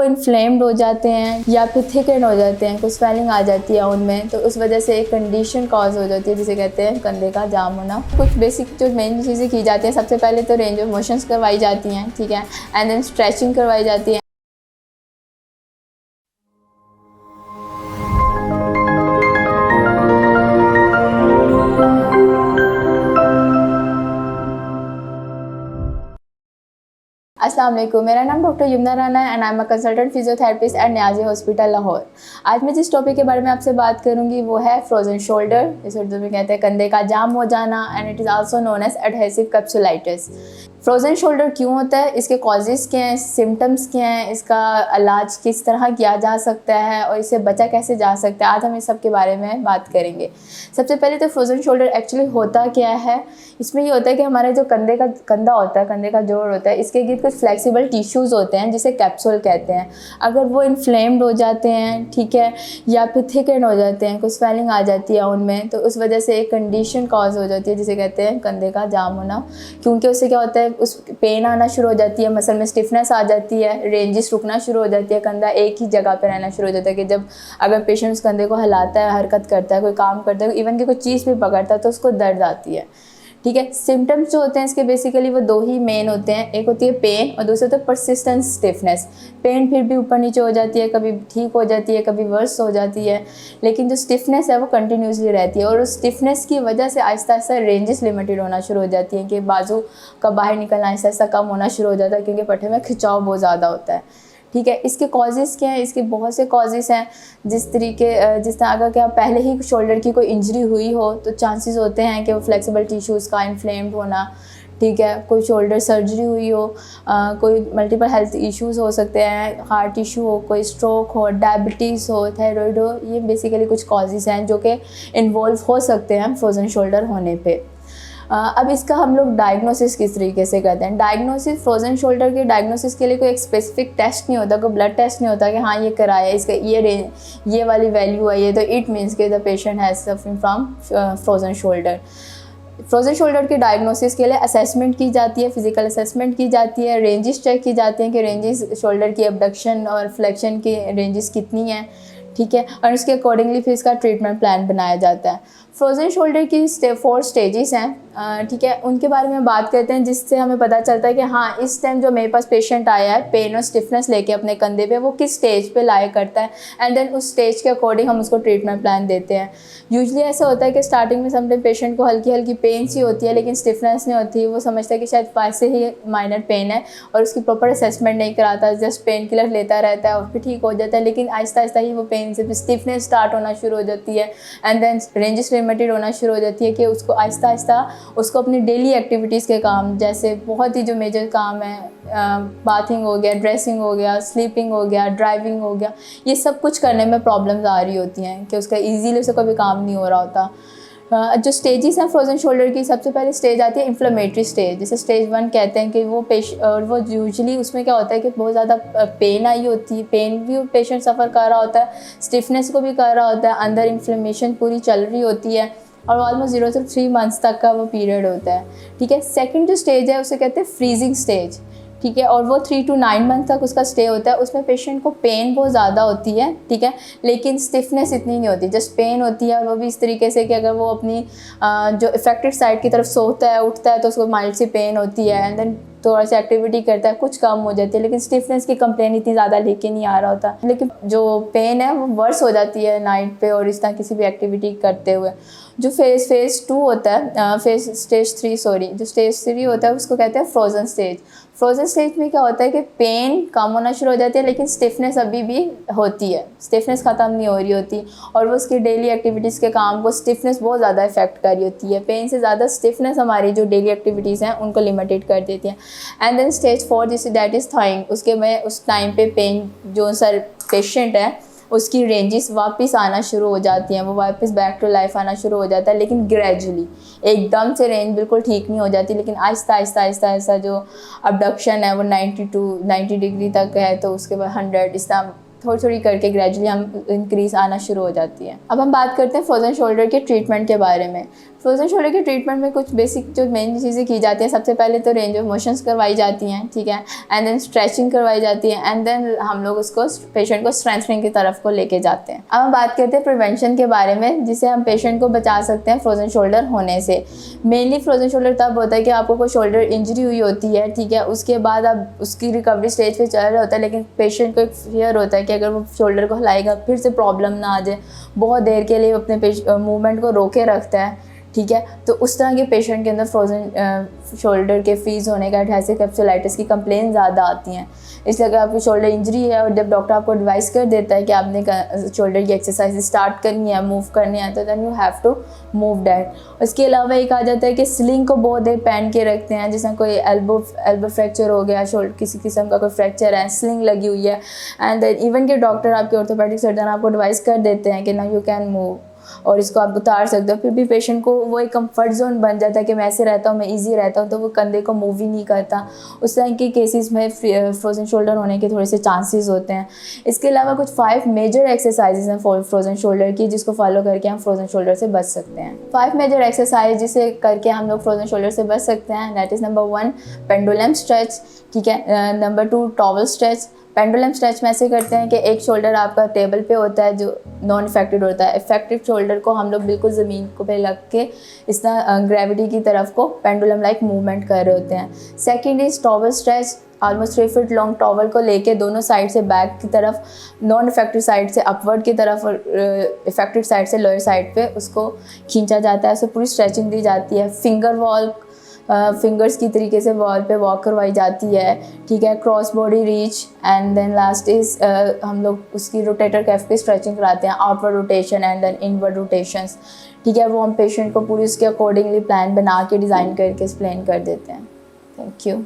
वो इन्फ्लेम्ड हो जाते हैं या फिर थिकन हो जाते हैं, कुछ स्वेलिंग आ जाती है उनमें, तो उस वजह से एक कंडीशन कॉज हो जाती है जिसे कहते हैं कंधे का जाम होना। कुछ बेसिक जो मेन चीज़ें की जाती हैं, सबसे पहले तो रेंज ऑफ मोशंस करवाई जाती हैं, ठीक है, एंड देन स्ट्रेचिंग करवाई जाती है। अस्सलाम वालेकुम, मेरा नाम डॉक्टर यमुना राना है and I am a consultant physiotherapist at Niazi hospital Lahore. आज मैं जिस टॉपिक के बारे में आपसे बात करूंगी वो है फ्रोजन शोल्डर, इसे उर्दू में कहते हैं कंधे का जाम हो जाना, and it is also known as adhesive capsulitis. Frozen shoulder क्यों होता है, इसके कॉजेज़ क्या हैं, सिम्टम्स क्या हैं, इसका इलाज किस तरह किया जा सकता है और इससे बचा कैसे जा सकता है, आज हम इस सब के बारे में बात करेंगे। सबसे पहले तो फ्रोजन शोल्डर एक्चुअली होता क्या है। इसमें ये होता है कि हमारा जो कंधा होता है, कंधे का जोड़ होता है, इसके गिर्द कुछ फ्लेक्सिबल टिश्यूज़ होते हैं जिसे कैप्सूल कहते हैं। अगर वो इन्फ्लेम्ड हो जाते हैं, ठीक है, या फिर थिकन हो जाते हैं, कुछ स्वेलिंग आ जाती है उनमें, तो उस वजह से एक कंडीशन कॉज हो जाती है जिसे कहते हैं कंधे का जाम होना। क्योंकि उससे क्या होता है, उस पेन आना शुरू हो जाती है, मसल में स्टिफनेस आ जाती है, रेंजेस रुकना शुरू हो जाती है, कंधा एक ही जगह पर रहना शुरू हो जाता है कि जब अगर पेशेंट उस कंधे को हिलाता है, हरकत करता है, कोई काम करता है, इवन कि कोई चीज़ भी पकड़ता है तो उसको दर्द आती है, ठीक है। सिम्टम्स जो होते हैं इसके बेसिकली वो दो ही मेन होते हैं, एक होती है पेन और दूसरा होता है परसिस्टेंट स्टिफनेस। पेन फिर भी ऊपर नीचे हो जाती है, कभी ठीक हो जाती है, कभी वर्स हो जाती है, लेकिन जो स्टिफनेस है वो कंटिन्यूसली रहती है और उस स्टिफनेस की वजह से आहिस्ता आहिस्ता रेंजेस लिमिटेड होना शुरू हो जाती हैं कि बाजू का बाहर निकलना आहिस्ता आहिस्ता कम होना शुरू हो जाता है क्योंकि पट्टे में खिंचाव बहुत ज़्यादा होता है, ठीक है। इसके कॉजेज़ क्या हैं, इसके बहुत से कॉजेज़ हैं। जिस तरह अगर क्या पहले ही शोल्डर की कोई इंजरी हुई हो तो चांसेस होते हैं कि वो फ्लेक्सिबल टिश्यूज़ का इन्फ्लेम्ड होना, ठीक है, कोई शोल्डर सर्जरी हुई हो, कोई मल्टीपल हेल्थ इश्यूज़ हो सकते हैं, हार्ट इशू हो, कोई स्ट्रोक हो, डायबिटीज़ हो, थायराइड हो, ये बेसिकली कुछ कॉजेज़ हैं जो कि इन्वॉल्व हो सकते हैं फ्रोजन शोल्डर होने पे। अब इसका हम लोग डायग्नोसिस किस तरीके से करते हैं। डायग्नोसिस फ्रोजन शोल्डर के डायग्नोसिस के लिए कोई एक स्पेसिफिक टेस्ट नहीं होता, कोई ब्लड टेस्ट नहीं होता कि हाँ ये कराया, इसका ये वाली वैल्यू है ये, तो इट मीन्स के the patient has suffering from frozen shoulder. Frozen shoulder की डायग्नोसिस के लिए असेसमेंट की जाती है, फिजिकल असेसमेंट की जाती है, रेंजेस चेक की जाती हैं कि रेंजेस शोल्डर की अबडक्शन और फ्लेक्शन की रेंजेस कितनी हैं, ठीक है, और उसके अकॉर्डिंगली फिर इसका ट्रीटमेंट प्लान बनाया जाता है। फ्रोजन शोल्डर की 4 स्टेजेस हैं, ठीक है, उनके बारे में बात करते हैं जिससे हमें पता चलता है कि हाँ इस टाइम जो मेरे पास पेशेंट आया है पेन और स्टिफनेस लेके अपने कंधे पे, वो किस स्टेज पे लाया करता है, एंड देन उस स्टेज के अकॉर्डिंग हम उसको ट्रीटमेंट प्लान देते हैं। यूजुअली ऐसा होता है कि स्टार्टिंग में समटाइम पेशेंट को हल्की हल्की पेन सी होती है लेकिन स्टिफनेस नहीं होती, वो समझता है कि शायद वैसे ही माइनर पेन है और उसकी प्रॉपर असेसमेंट नहीं कराता, जस्ट पेन किलर लेता रहता है और फिर ठीक हो जाता है, लेकिन आहिस्ता आहिस्ता ही वो पेन से स्टिफनेस स्टार्ट होना शुरू हो जाती है एंड देन रेंजेस लिमिटेड होना शुरू हो जाती है कि उसको आहिस्ता आहिस्ता उसको अपनी डेली एक्टिविटीज़ के काम, जैसे बहुत ही जो मेजर काम है, बाथिंग हो गया, ड्रेसिंग हो गया, स्लीपिंग हो गया, ड्राइविंग हो गया, ये सब कुछ करने में प्रॉब्लम्स आ रही होती हैं कि उसका ईजीली उसे कोई काम नहीं हो रहा होता। जो स्टेजेस हैं फ्रोजन शोल्डर की, सबसे पहले स्टेज आती है इन्फ्लेमेटरी स्टेज, जिसे स्टेज 1 कहते हैं कि वो यूजुअली उसमें क्या होता है कि बहुत ज़्यादा पेन आई होती है, पेन भी पेशेंट सफ़र कर रहा होता है, स्टिफनेस को भी कर रहा होता है, अंदर इन्फ्लेमेशन पूरी चल रही होती है और ऑलमोस्ट 0 से 3 मंथ्स तक का वो पीरियड होता है, ठीक है। सेकंड जो स्टेज है उसे कहते हैं फ्रीजिंग स्टेज, ठीक है, और वो 3 to 9 मंथ तक उसका स्टे होता है। उसमें पेशेंट को पेन बहुत ज़्यादा होती है, ठीक है, लेकिन स्टिफनेस इतनी नहीं होती, जस्ट पेन होती है और वो भी इस तरीके से कि अगर वो अपनी जो इफेक्टेड साइड की तरफ सोता है उठता है तो उसको माइल्ड सी पेन होती है एंड देन थोड़ा सा एक्टिविटी करता है कुछ कम हो जाती है, लेकिन स्टिफनेस की कंप्लेन इतनी ज़्यादा लेके नहीं आ रहा होता, लेकिन जो पेन है वो वर्स हो जाती है नाइट पे और इस तरह किसी भी एक्टिविटी करते हुए। जो फेज़ 2 होता है, स्टेज 3 होता है उसको कहते हैं फ्रोजन स्टेज। फ्रोजन स्टेज में क्या होता है कि पेन कम होना शुरू हो जाती है लेकिन स्टिफनेस अभी भी होती है, स्टिफनेस ख़त्म नहीं हो रही होती और वो उसकी डेली एक्टिविटीज़ के काम को स्टिफनेस बहुत ज़्यादा इफेक्ट कर रही होती है। पेन से ज़्यादा स्टिफनेस हमारी जो डेली एक्टिविटीज़ हैं उनको लिमिटेड कर देती हैं। एंड देन स्टेज 4 जिसे दैट इज़ थॉइंग, उसके में उस टाइम पे पेन जो सर पेशेंट है उसकी रेंजेस वापस आना शुरू हो जाती हैं, वो वापस बैक टू लाइफ आना शुरू हो जाता है, लेकिन ग्रेजुअली एकदम से रेंज बिल्कुल ठीक नहीं हो जाती, लेकिन आहिस्ता आहिस्ता जो अबडक्शन है वो 90 डिग्री तक है, तो उसके बाद 100 इस तरह थोड़ी थोड़ी करके ग्रेजुअली हम इंक्रीज आना शुरू हो जाती है। अब हम बात करते हैं फ्रोजन शोल्डर के ट्रीटमेंट के बारे में। फ्रोजन शोल्डर के ट्रीटमेंट में कुछ बेसिक जो मेन चीज़ें की जाती हैं, सबसे पहले तो रेंज ऑफ मोशंस करवाई जाती हैं, ठीक है, एंड देन स्ट्रेचिंग करवाई जाती है, एंड देन हम लोग उसको पेशेंट को स्ट्रेंथनिंग की तरफ को लेके जाते हैं। अब हम बात करते हैं प्रिवेंशन के बारे में, जिससे हम पेशेंट को बचा सकते हैं फ्रोजन शोल्डर होने से। मेनली फ्रोजन शोल्डर तब होता है कि आपको कोई शोल्डर इंजरी हुई होती है, ठीक है, उसके बाद अब उसकी रिकवरी स्टेज पे चल रहा होता है, लेकिन पेशेंट को एक फियर होता है कि अगर वो शोल्डर को हिलाएगा फिर से प्रॉब्लम ना आ जाए, बहुत देर के लिए अपने मूवमेंट को रोके रखता है, ठीक है। तो उस तरह के पेशेंट के अंदर फ्रोजन शोल्डर के फ्रीज होने का, एडहेसिव कैप्सुलाइटिस की कंप्लेन ज़्यादा आती हैं। इसलिए अगर आपकी शोल्डर इंजरी है और जब डॉक्टर आपको एडवाइस कर देता है कि आपने शोल्डर की एक्सरसाइज स्टार्ट करनी है, मूव करनी है, तो then you have to move that. उसके अलावा एक आ जाता है कि स्लिंग को बहुत देर पहन के रखते हैं, जैसे कोई एल्बो फ्रैक्चर हो गया, शोल्डर किसी किस्म का कोई फ्रैक्चर है, स्लिंग लगी हुई है, एंड देन इवन के डॉक्टर आपके ऑर्थोपेडिक सर्जन आपको एडवाइस कर देते हैं कि ना यू कैन मूव और इसको आप उतार सकते हो, फिर भी पेशेंट को वो एक कंफर्ट जोन बन जाता है कि मैं ऐसे रहता हूँ, मैं इजी रहता हूँ, तो वो कंधे को मूव ही नहीं करता। उस तरह के केसेस में फ्रोजन शोल्डर होने के थोड़े से चांसेस होते हैं। इसके अलावा कुछ 5 मेजर एक्सरसाइजेज हैं फ्रोजन शोल्डर की, जिसको फॉलो करके हम फ्रोजन शोल्डर से बच सकते हैं। 5 मेजर एक्सरसाइज जिसे करके हम लोग फ्रोजन शोल्डर से बच सकते हैं, that is number 1 pendulum stretch, ठीक है, number 2 towel stretch. Pendulum stretch में ऐसे करते हैं कि एक शोल्डर आपका टेबल पे होता है जो नॉन इफेक्टेड होता है, इफेक्टिव शोल्डर को हम लोग बिल्कुल ज़मीन को पे लग के इस तरह ग्रेविटी की तरफ को पेंडुलम लाइक मूवमेंट कर रहे होते हैं। Second is towel stretch, almost 3 feet long towel को लेके दोनों साइड से बैक की तरफ, नॉन इफेक्टिव साइड से अपवर्ड की तरफ और इफेक्टिव साइड से लोअर साइड पे उसको खींचा जाता है, उससे पूरी स्ट्रेचिंग दी जाती है। फिंगर वॉल, फिंगर्स की तरीके से वॉल पे वॉक करवाई जाती है, ठीक है, cross body reach, and then last is हम लोग उसकी रोटेटर कैफ की स्ट्रेचिंग कराते हैं, outward rotation and then inward rotations, ठीक है। वो हम पेशेंट को पूरी उसके अकॉर्डिंगली प्लान बना के डिज़ाइन करके एक्सप्लेन कर देते हैं। Thank you.